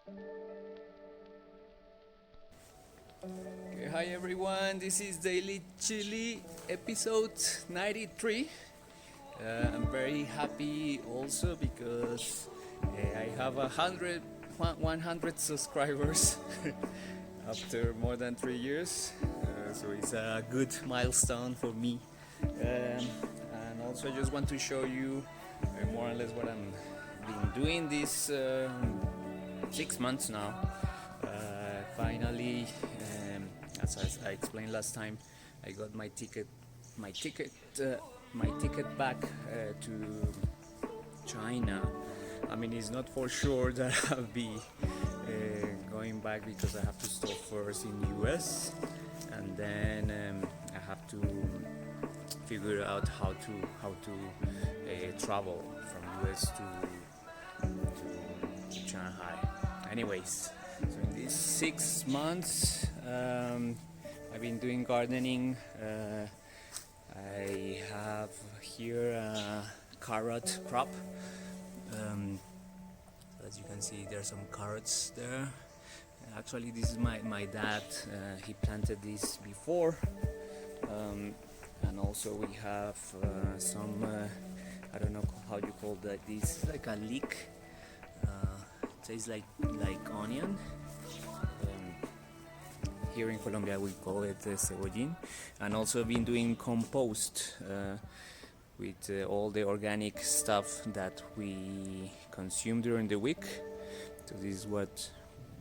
Okay, hi everyone, this is DailyChilli episode 93. I'm very happy also because I have 100 subscribers after more than 3 years. So it's a good milestone for me. And also I just want to show you more or less what I'm been doing these 6 months now. Finally, as I explained last time, I got my ticket back to China. I mean, it's not for sure that I'll be going back because I have to stop first in US, and then I have to figure out how to travel from US to Shanghai. Anyways, so in these 6 months, I've been doing gardening. I have here a carrot crop. As you can see, there's some carrots there. Actually, this is my dad. He planted this before. And also we have some, I don't know how you call that. This is like a leek. It tastes like onion. Here in Colombia we call it cebollín. And also been doing compost with all the organic stuff that we consume during the week. So this is what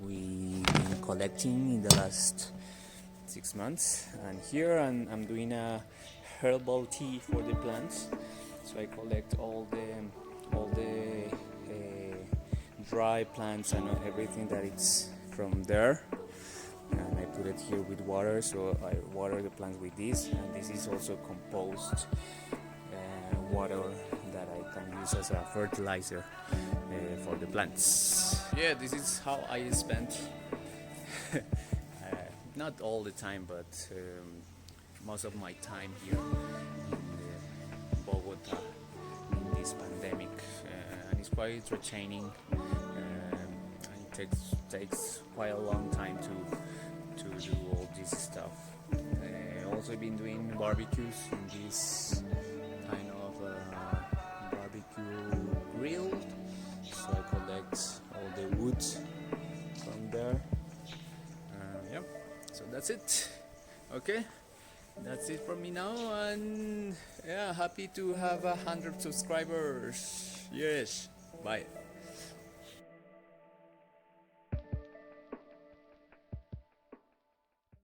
we've been collecting in the last 6 months. And here I'm doing a herbal tea for the plants. So I collect all the dry plants and everything that it's from there, and I put it here with water. So I water the plants with this, and this is also compost water that I can use as a fertilizer for the plants. Yeah, this is how I spent not all the time, but most of my time here in Bogota in this pandemic, and it's quite entertaining. And it takes quite a long time to do all this stuff. Also been doing barbecues in this kind of barbecue grill. So I collect all the wood from there. Yep. So that's it. Okay. That's it from me now, and yeah, happy to have 100 subscribers. Yes. Bye.